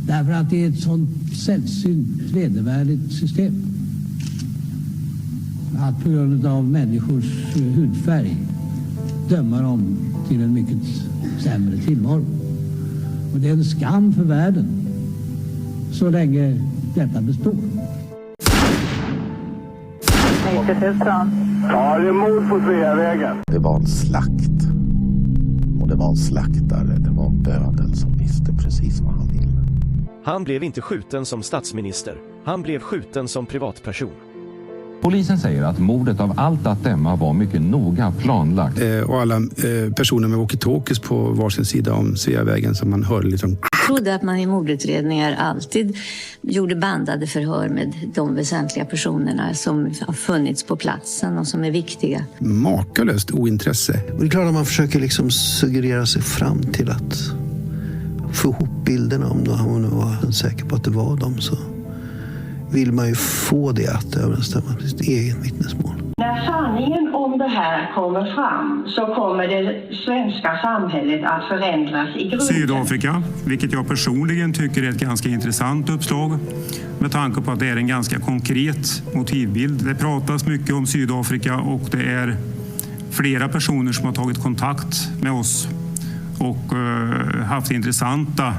Därför att det är ett sånt sällsynt vedervärdigt system. Att på grund av människors hudfärg döma dem till en mycket sämre tillvaro. Och det är en skam för världen så länge detta består. 90 000. Ja, det är mord på Sveavägen. Det var en slakt. Och det var en slaktare. Det var bödeln som visste precis vad han ville. Han blev inte skjuten som statsminister. Han blev skjuten som privatperson. Polisen säger att mordet av allt att döma var mycket noga planlagt. Och alla personer med walkie-talkies på varsin sida om Sveavägen som man hörde liksom. Jag trodde att man i mordutredningar alltid gjorde bandade förhör med de väsentliga personerna som har funnits på platsen och som är viktiga. Makalöst ointresse. Och det är klart att man försöker liksom suggerera sig fram till att få ihop bilderna om man var säker på att det var dem, så vill man ju få det att överensstämma med sitt eget vittnesmål. När sanningen om det här kommer fram så kommer det svenska samhället att förändras i grunden. Sydafrika, vilket jag personligen tycker är ett ganska intressant uppslag med tanke på att det är en ganska konkret motivbild. Det pratas mycket om Sydafrika och det är flera personer som har tagit kontakt med oss och haft intressanta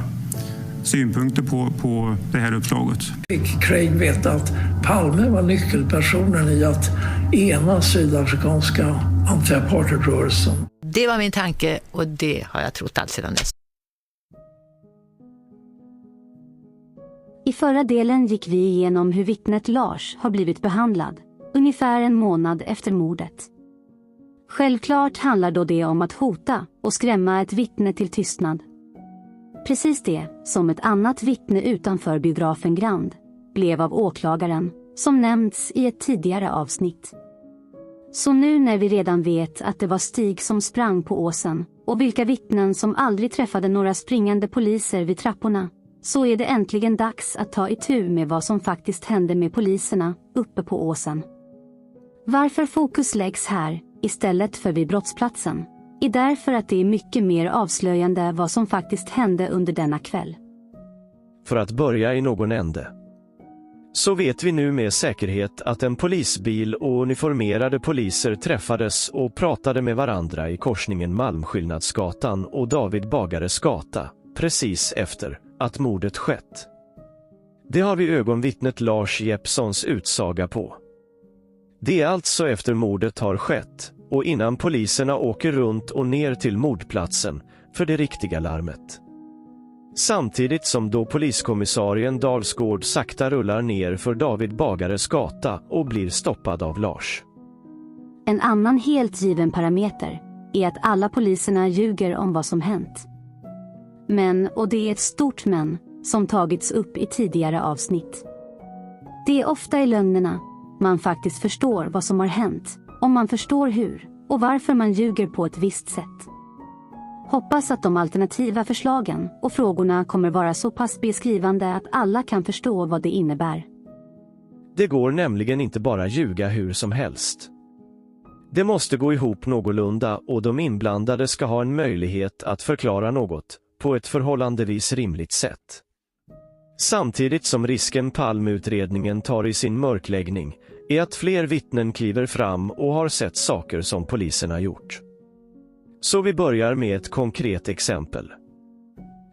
synpunkter på det här uppslaget. Fick Craig veta att Palme var nyckelpersonen i att ena sydafrikanska anti-apartheidrörelsen. Det var min tanke och det har jag trott allt sedan dess. I förra delen gick vi igenom hur vittnet Lars har blivit behandlad, ungefär en månad efter mordet. Självklart handlar då det om att hota och skrämma ett vittne till tystnad. Precis det som ett annat vittne utanför biografen Grand blev av åklagaren, som nämnts i ett tidigare avsnitt. Så nu när vi redan vet att det var Stig som sprang på åsen och vilka vittnen som aldrig träffade några springande poliser vid trapporna, så är det äntligen dags att ta itu med vad som faktiskt hände med poliserna uppe på åsen. Varför fokus läggs här istället för vid brottsplatsen är därför att det är mycket mer avslöjande vad som faktiskt hände under denna kväll. För att börja i någon ände. Så vet vi nu med säkerhet att en polisbil och uniformerade poliser träffades och pratade med varandra i korsningen Malmskillnadsgatan och David Bagares gata, precis efter att mordet skett. Det har vi ögonvittnet Lars Jeppssons utsaga på. Det är alltså efter mordet har skett och innan poliserna åker runt och ner till mordplatsen för det riktiga larmet. Samtidigt som då poliskommissarien Dalsgård sakta rullar ner för David Bagares gata och blir stoppad av Lars. En annan helt given parameter är att alla poliserna ljuger om vad som hänt. Men, och det är ett stort men, som tagits upp i tidigare avsnitt. Det är ofta i lögnerna man faktiskt förstår vad som har hänt, om man förstår hur och varför man ljuger på ett visst sätt. Hoppas att de alternativa förslagen och frågorna kommer vara så pass beskrivande att alla kan förstå vad det innebär. Det går nämligen inte bara ljuga hur som helst. Det måste gå ihop någorlunda och de inblandade ska ha en möjlighet att förklara något på ett förhållandevis rimligt sätt. Samtidigt som risken Palmeutredningen tar i sin mörkläggning är att fler vittnen kliver fram och har sett saker som poliserna gjort. Så vi börjar med ett konkret exempel.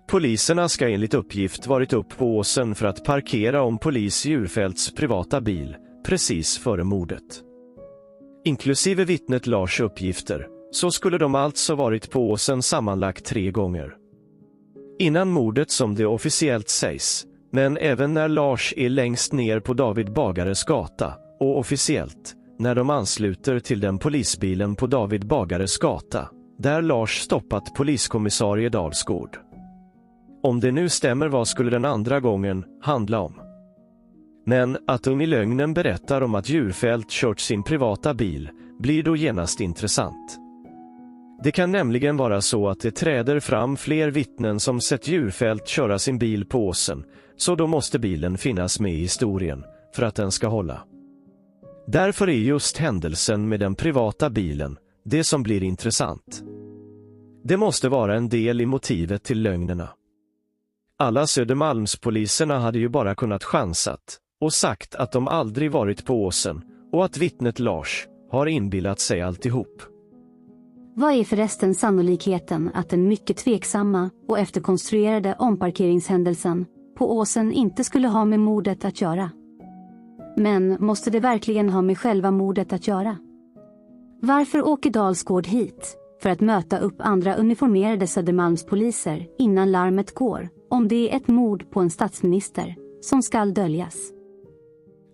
Poliserna ska enligt uppgift varit upp på åsen för att parkera om polis Djurfälts privata bil precis före mordet. Inklusive vittnet Lars uppgifter så skulle de alltså varit på åsen sammanlagt 3 gånger. Innan mordet som det officiellt sägs, men även när Lars är längst ner på David Bagares gata och officiellt när de ansluter till den polisbilen på David Bagares gata där Lars stoppat poliskommissarie Dalsgård. Om det nu stämmer, vad skulle den andra gången handla om? Men att i lögnen berättar om att Djurfält kört sin privata bil blir då genast intressant. Det kan nämligen vara så att det träder fram fler vittnen som sett Djurfält köra sin bil på åsen, så då måste bilen finnas med i historien för att den ska hålla. Därför är just händelsen med den privata bilen det som blir intressant. Det måste vara en del i motivet till lögnerna. Alla Södermalmspoliserna hade ju bara kunnat chansat och sagt att de aldrig varit på åsen och att vittnet Lars har inbillat sig alltihop. Vad är förresten sannolikheten att den mycket tveksamma och efterkonstruerade omparkeringshändelsen på åsen inte skulle ha med mordet att göra? Men måste det verkligen ha med själva mordet att göra? Varför åker Dalsgård hit för att möta upp andra uniformerade Södermalmspoliser innan larmet går, om det är ett mord på en statsminister som skall döljas?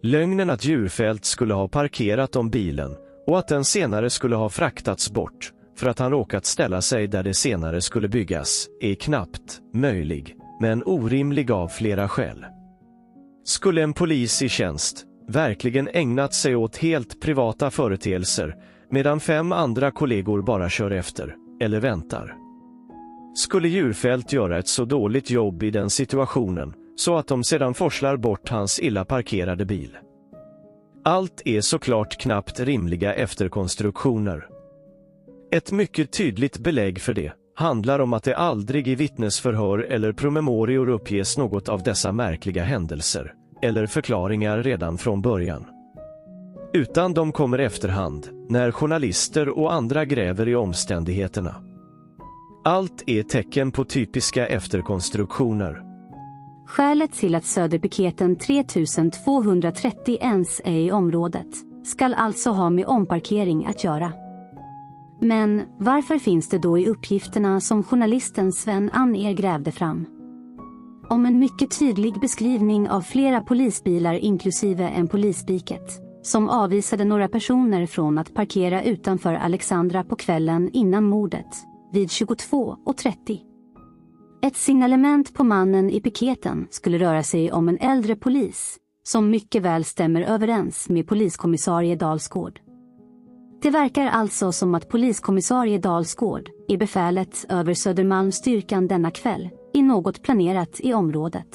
Lögnen att Djurfält skulle ha parkerat om bilen och att den senare skulle ha fraktats bort för att han råkat ställa sig där det senare skulle byggas är knappt möjlig, men orimlig av flera skäl. Skulle en polis i tjänst verkligen ägnat sig åt helt privata företeelser medan 5 andra kollegor bara kör efter eller väntar? Skulle Djurfält göra ett så dåligt jobb i den situationen så att de sedan forslar bort hans illa parkerade bil? Allt är såklart knappt rimliga efterkonstruktioner. Ett mycket tydligt belägg för det handlar om att det aldrig i vittnesförhör eller promemorior uppges något av dessa märkliga händelser eller förklaringar redan från början. Utan de kommer efterhand, när journalister och andra gräver i omständigheterna. Allt är tecken på typiska efterkonstruktioner. Skälet till att Söderpiketen 3230 ens är i området skall alltså ha med omparkering att göra. Men varför finns det då i uppgifterna som journalisten Sven Anér grävde fram om en mycket tydlig beskrivning av flera polisbilar inklusive en polisbiket som avvisade några personer från att parkera utanför Alexandra på kvällen innan mordet vid 22:30? Ett signalement på mannen i piketen skulle röra sig om en äldre polis som mycket väl stämmer överens med poliskommissarie Dalsgård. Det verkar alltså som att poliskommissarie Dalsgård är befälet över Södermalmsstyrkan denna kväll i något planerat i området.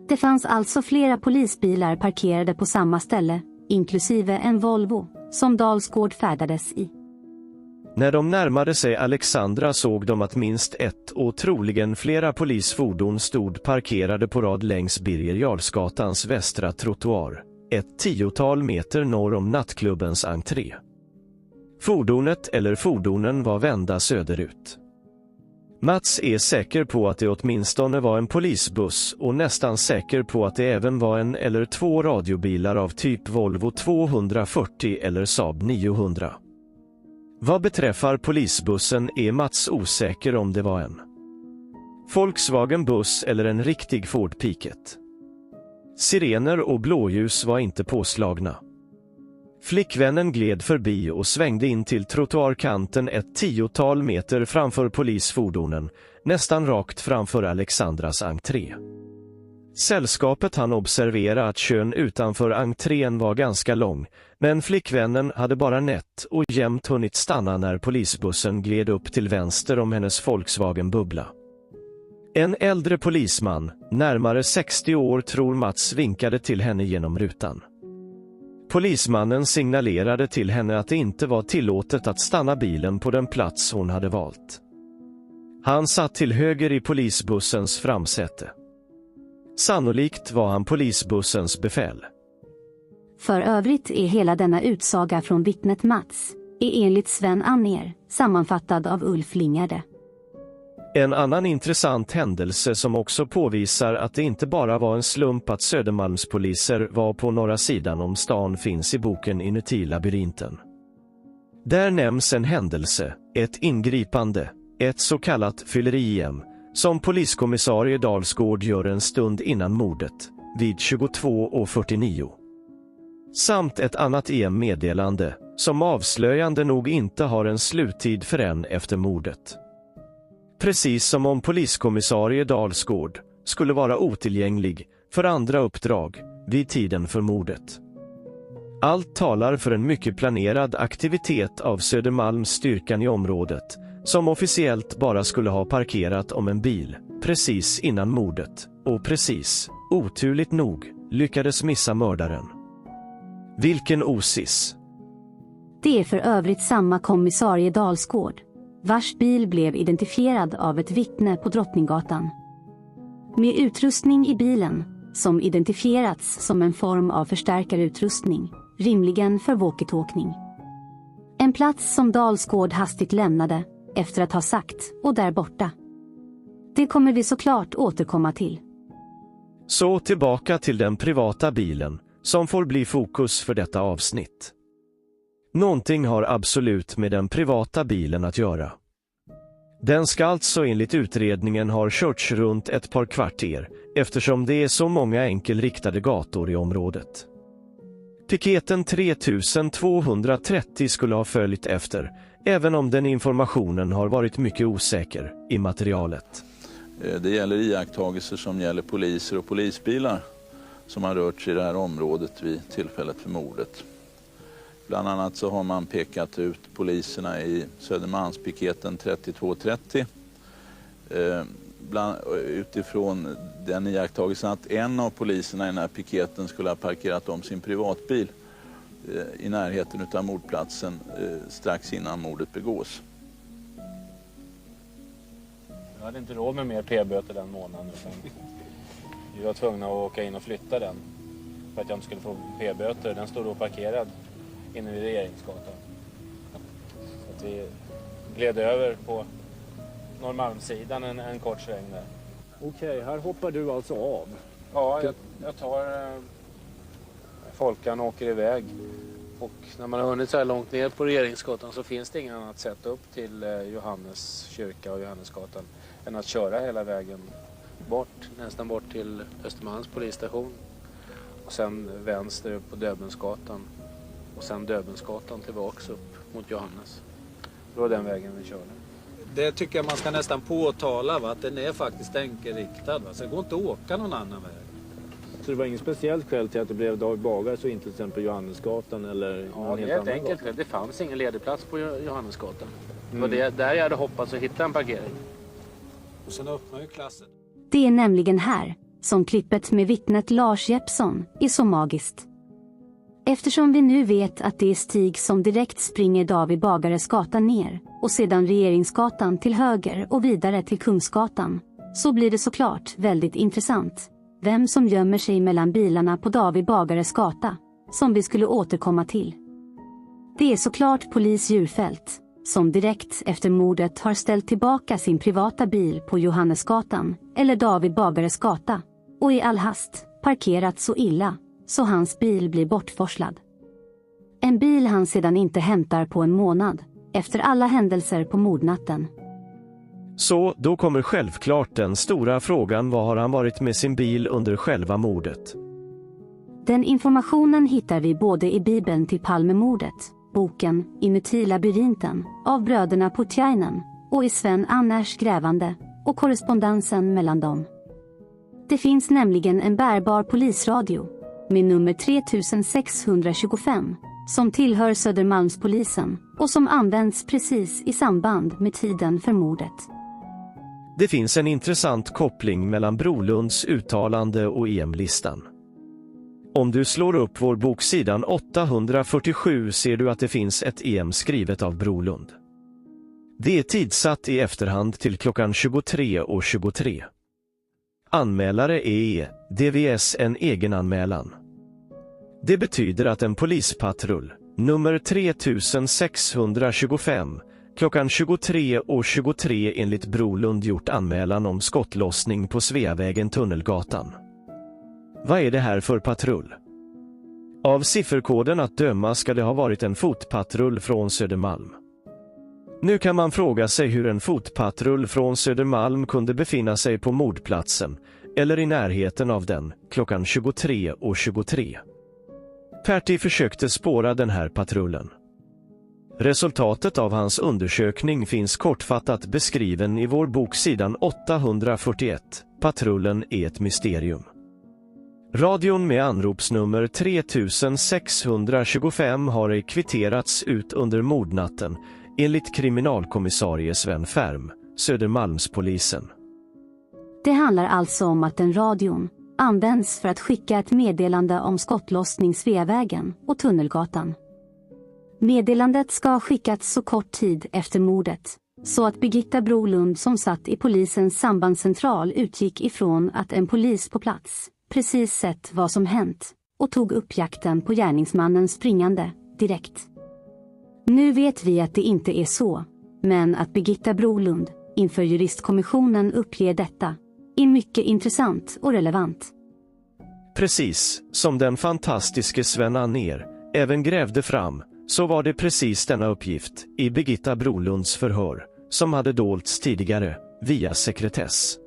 Det fanns alltså flera polisbilar parkerade på samma ställe, inklusive en Volvo, som Dalsgård färdades i. När de närmade sig Alexandra såg de att minst ett och troligen flera polisfordon stod parkerade på rad längs Birger Jarlsgatans västra trottoar, ett 10-tal meter norr om nattklubbens entré. Fordonet eller fordonen var vända söderut. Mats är säker på att det åtminstone var en polisbuss och nästan säker på att det även var en eller 2 radiobilar av typ Volvo 240 eller Saab 900. Vad beträffar polisbussen är Mats osäker om det var en Volkswagen-buss eller en riktig Ford Piket. Sirener och blåljus var inte påslagna. Flickvännen gled förbi och svängde in till trottoarkanten ett 10-tal meter framför polisfordonen, nästan rakt framför Alexandras entré. Sällskapet hann observera att kön utanför entrén var ganska lång, men flickvännen hade bara nätt och jämnt hunnit stanna när polisbussen gled upp till vänster om hennes Volkswagen-bubbla. En äldre polisman, närmare 60 år tror Mats, vinkade till henne genom rutan. Polismannen signalerade till henne att det inte var tillåtet att stanna bilen på den plats hon hade valt. Han satt till höger i polisbussens framsäte. Sannolikt var han polisbussens befäl. För övrigt är hela denna utsaga från vittnet Mats, är enligt Sven Anér, sammanfattad av Ulf Lingard. En annan intressant händelse som också påvisar att det inte bara var en slump att Södermalmspoliser var på norra sidan om stan finns i boken Inuti labyrinten. Där nämns en händelse, ett ingripande, ett så kallat fylleriem, som poliskommissarie Dalsgård gör en stund innan mordet, vid 22:49. Samt ett annat EM-meddelande, som avslöjande nog inte har en sluttid förrän efter mordet. Precis som om poliskommissarie Dalsgård skulle vara otillgänglig för andra uppdrag vid tiden för mordet. Allt talar för en mycket planerad aktivitet av Södermalmsstyrkan i området, som officiellt bara skulle ha parkerat om en bil precis innan mordet och precis, oturligt nog, lyckades missa mördaren. Vilken osis! Det är för övrigt samma kommissarie Dalsgård, vars bil blev identifierad av ett vittne på Drottninggatan. med utrustning i bilen som identifierats som en form av förstärkarutrustning, rimligen för walkie-talkning. En plats som Dalsgård hastigt lämnade efter att ha sagt och där borta. Det kommer vi såklart återkomma till. Så tillbaka till den privata bilen som får bli fokus för detta avsnitt. Någonting har absolut med den privata bilen att göra. Den ska alltså enligt utredningen ha körts runt ett par kvarter eftersom det är så många enkelriktade gator i området. Piketen 3230 skulle ha följt efter, även om den informationen har varit mycket osäker i materialet. Det gäller iakttagelser som gäller poliser och polisbilar som har rört sig i det här området vid tillfället för mordet. Bland annat så har man pekat ut poliserna i Södermalmspiketen 3230 utifrån den iakttagelsen att en av poliserna i den här piketen skulle ha parkerat om sin privatbil i närheten av mordplatsen strax innan mordet begås. Jag hade inte råd med mer p-böter den månaden. Vi var tvungna att åka in och flytta den för att jag inte skulle få p-böter. Den stod då parkerad inne vid Regeringsgatan. Så att vi gled över på Norrmalmssidan en kort sväng där. Okej, här hoppar du alltså av? Ja, jag tar Folkan och åker iväg. Och när man har hunnit så här långt ner på Regeringsgatan så finns det inget annat sätt upp till Johannes kyrka och Johannesgatan än att köra hela vägen bort, nästan bort till Östermalms polisstation. Och sen vänster upp på Döbensgatan. Och sen Döbensgatan tillbaks upp mot Johannes. Det var den vägen vi körde. Det tycker jag man ska nästan påtala, va? Att den är faktiskt enkelriktad. Va? Så det går inte att åka någon annan väg. Så det var inget speciellt skäl till att det blev David Bagare så inte till exempel Johannesgatan eller ja, det är helt enkelt. Det fanns ingen ledig plats på Johannesgatan. Det var där jag hade hoppats att hitta en parkering. Och sen öppnar ju klassen. Det är nämligen här som klippet med vittnet Lars Jeppsson är så magiskt. Eftersom vi nu vet att det är Stig som direkt springer David Bagares gata ner och sedan Regeringsgatan till höger och vidare till Kungsgatan, så blir det såklart väldigt intressant vem som gömmer sig mellan bilarna på David Bagares gata, som vi skulle återkomma till. Det är såklart polis Djurfält, som direkt efter mordet har ställt tillbaka sin privata bil på Johannesgatan eller David Bagares gata och i all hast parkerat så illa så hans bil blir bortforslad. En bil han sedan inte hämtar på en månad efter alla händelser på mordnatten. Så då kommer självklart den stora frågan: vad har han varit med sin bil under själva mordet? Den informationen hittar vi både i Bibeln till Palmemordet, boken Inuti labyrinten av bröderna Putiainen och i Sven Anners grävande och korrespondensen mellan dem. Det finns nämligen en bärbar polisradio med nummer 3625 som tillhör Södermalmspolisen och som används precis i samband med tiden för mordet. Det finns en intressant koppling mellan Brolunds uttalande och EM-listan. Om du slår upp vår boksidan 847 ser du att det finns ett EM skrivet av Brolund. Det är tidsatt i efterhand till klockan 23:23. Anmälare är DVS en egen anmälan. Det betyder att en polispatrull, nummer 3625, klockan 23:23 enligt Brolund gjort anmälan om skottlossning på Sveavägen Tunnelgatan. Vad är det här för patrull? Av sifferkoden att döma ska det ha varit en fotpatrull från Södermalm. Nu kan man fråga sig hur en fotpatrull från Södermalm kunde befinna sig på mordplatsen eller i närheten av den klockan 23:23. Pertti försökte spåra den här patrullen. Resultatet av hans undersökning finns kortfattat beskriven i vår boksidan 841. Patrullen är ett mysterium. Radion med anropsnummer 3625 har ej kvitterats ut under mordnatten enligt kriminalkommissarie Sven Färm, Södermalmspolisen. Det handlar alltså om att den radion används för att skicka ett meddelande om skottlossning Sveavägen och Tunnelgatan. Meddelandet ska ha skickats så kort tid efter mordet Så att Birgitta Brolund som satt i polisens sambandscentral utgick ifrån att en polis på plats precis sett vad som hänt och tog upp jakten på gärningsmannen springande direkt. Nu vet vi att det inte är så, men att Birgitta Brolund inför juristkommissionen uppger detta är mycket intressant och relevant. Precis som den fantastiske Sven Anér även grävde fram, så var det precis denna uppgift i Birgitta Brolunds förhör som hade dolts tidigare via sekretess.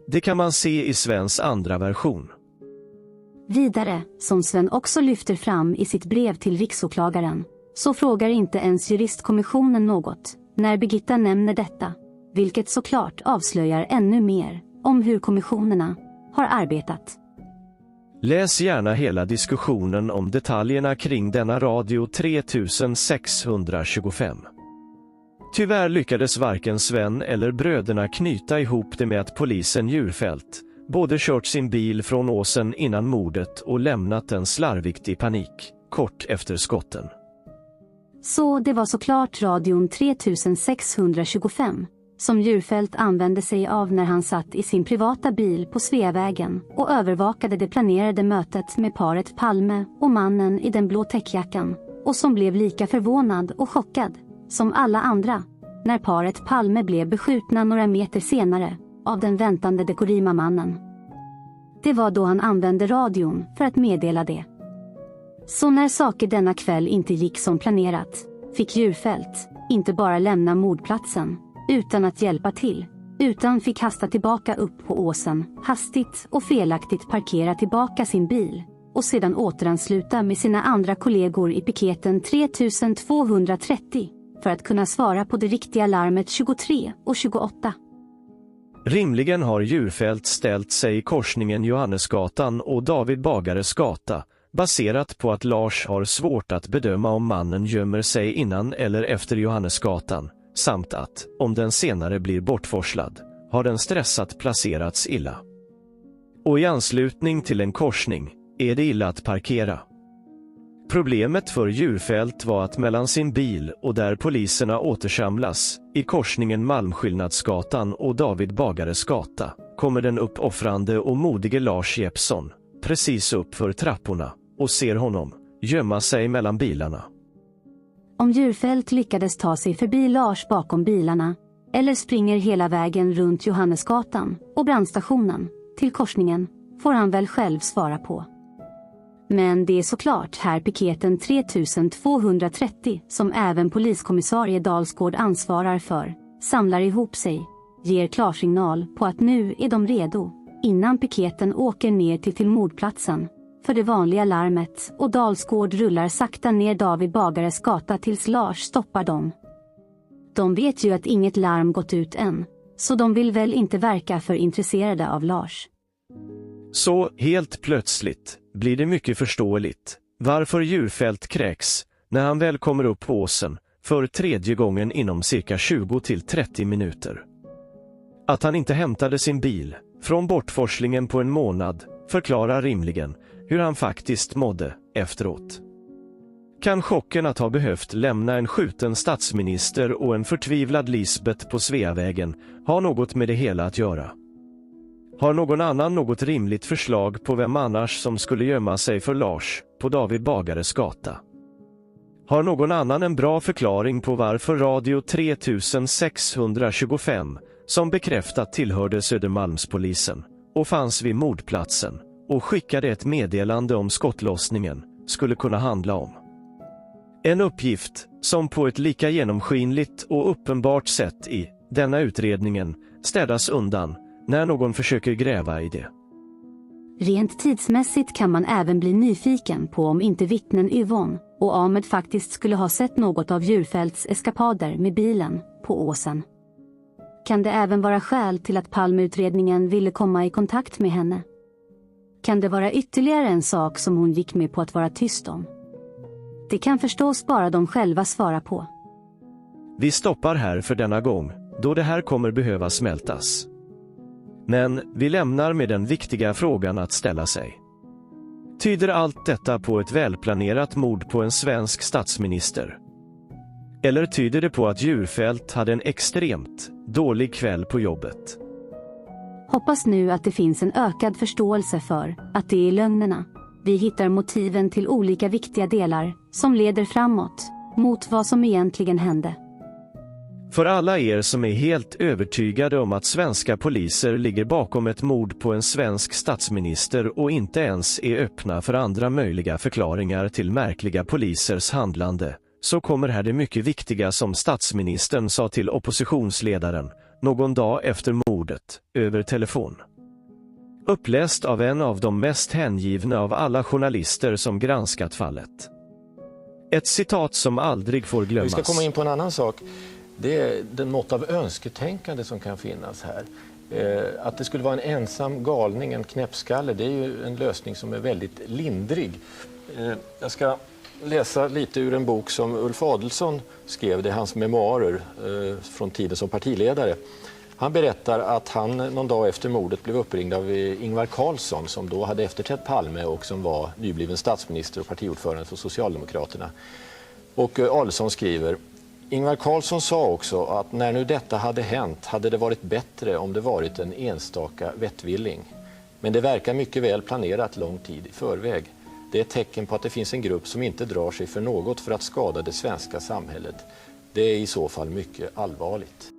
Det kan man se i Svens andra version. Vidare, som Sven också lyfter fram i sitt brev till riksåklagaren, så frågar inte ens juristkommissionen något när Birgitta nämner detta, vilket såklart avslöjar ännu mer om hur kommissionerna har arbetat. Läs gärna hela diskussionen om detaljerna kring denna radio 3625. Tyvärr lyckades varken Sven eller bröderna knyta ihop det med att polisen Djurfält både kört sin bil från åsen innan mordet och lämnat den slarvigt i panik, kort efter skotten. Så det var såklart radion 3625 som Djurfält använde sig av när han satt i sin privata bil på Sveavägen och övervakade det planerade mötet med paret Palme och mannen i den blå täckjackan, och som blev lika förvånad och chockad som alla andra när paret Palme blev beskjutna några meter senare av den väntande Dekorima-mannen. Det var då han använde radion för att meddela det. Så när saker denna kväll inte gick som planerat fick Djurfält inte bara lämna mordplatsen utan att hjälpa till, utan fick hasta tillbaka upp på åsen, hastigt och felaktigt parkera tillbaka sin bil och sedan återansluta med sina andra kollegor i piketen 3230 för att kunna svara på det riktiga larmet 23 och 28. Rimligen har Djurfält ställt sig i korsningen Johannesgatan och David Bagares gata, baserat på att Lars har svårt att bedöma om mannen gömmer sig innan eller efter Johannesgatan, samt att, om den senare blir bortforslad, har den stressat placerats illa. Och i anslutning till en korsning är det illa att parkera. Problemet för Djurfält var att mellan sin bil och där poliserna återsamlas, i korsningen Malmskillnadsgatan och David Bagares gata, kommer den uppoffrande och modige Lars Jeppsson precis upp för trapporna och ser honom gömma sig mellan bilarna. Om Djurfält lyckades ta sig förbi Lars bakom bilarna eller springer hela vägen runt Johannesgatan och brandstationen till korsningen får han väl själv svara på. Men det är såklart här piketen 3230 som även poliskommissarie Dalsgård ansvarar för, samlar ihop sig, ger klarsignal på att nu är de redo, innan piketen åker ner till mordplatsen för det vanliga larmet, och Dalsgård rullar sakta ner David Bagares gata tills Lars stoppar dem. De vet ju att inget larm gått ut än, så de vill väl inte verka för intresserade av Lars. Så, helt plötsligt, blir det mycket förståeligt varför Djurfält kräks när han väl kommer upp på åsen för tredje gången inom cirka 20-30 minuter. Att han inte hämtade sin bil från bortforslingen på en månad förklarar rimligen hur han faktiskt mådde efteråt. Kan chocken att ha behövt lämna en skjuten statsminister och en förtvivlad Lisbeth på Sveavägen ha något med det hela att göra? Har någon annan något rimligt förslag på vem annars som skulle gömma sig för Lars på David Bagares gata? Har någon annan en bra förklaring på varför radio 3625, som bekräftat tillhörde Södermalmspolisen och fanns vid mordplatsen och skickade ett meddelande om skottlossningen, skulle kunna handla om? En uppgift som på ett lika genomskinligt och uppenbart sätt i denna utredningen städas undan när någon försöker gräva i det. Rent tidsmässigt kan man även bli nyfiken på om inte vittnen Yvonne och Ahmed faktiskt skulle ha sett något av Djurfälts eskapader med bilen på åsen. Kan det även vara skäl till att Palmeutredningen ville komma i kontakt med henne? Kan det vara ytterligare en sak som hon gick med på att vara tyst om? Det kan förstås bara de själva svara på. Vi stoppar här för denna gång, då det här kommer behöva smältas. Men vi lämnar med den viktiga frågan att ställa sig. Tyder allt detta på ett välplanerat mord på en svensk statsminister? Eller tyder det på att Djurfält hade en extremt dålig kväll på jobbet? Hoppas nu att det finns en ökad förståelse för att det är lögnerna. Vi hittar motiven till olika viktiga delar som leder framåt mot vad som egentligen hände. För alla er som är helt övertygade om att svenska poliser ligger bakom ett mord på en svensk statsminister och inte ens är öppna för andra möjliga förklaringar till märkliga polisers handlande, så kommer här det mycket viktiga som statsministern sa till oppositionsledaren någon dag efter mordet över telefon. Uppläst av en av de mest hängivna av alla journalister som granskat fallet. Ett citat som aldrig får glömmas. Vi ska komma in på en annan sak. Det är den mått av önsketänkande som kan finnas här. Att det skulle vara en ensam galning, en knäppskalle, det är ju en lösning som är väldigt lindrig. Jag ska läsa lite ur en bok som Ulf Adelsohn skrev, det är hans memoarer från tiden som partiledare. Han berättar att han någon dag efter mordet blev uppringd av Ingvar Carlsson som då hade efterträtt Palme och som var nybliven statsminister och partiordförande för Socialdemokraterna. Och Adelsohn skriver: Ingvar Carlsson sa också att när nu detta hade hänt hade det varit bättre om det varit en enstaka vettvilling. Men det verkar mycket väl planerat lång tid i förväg. Det är ett tecken på att det finns en grupp som inte drar sig för något för att skada det svenska samhället. Det är i så fall mycket allvarligt.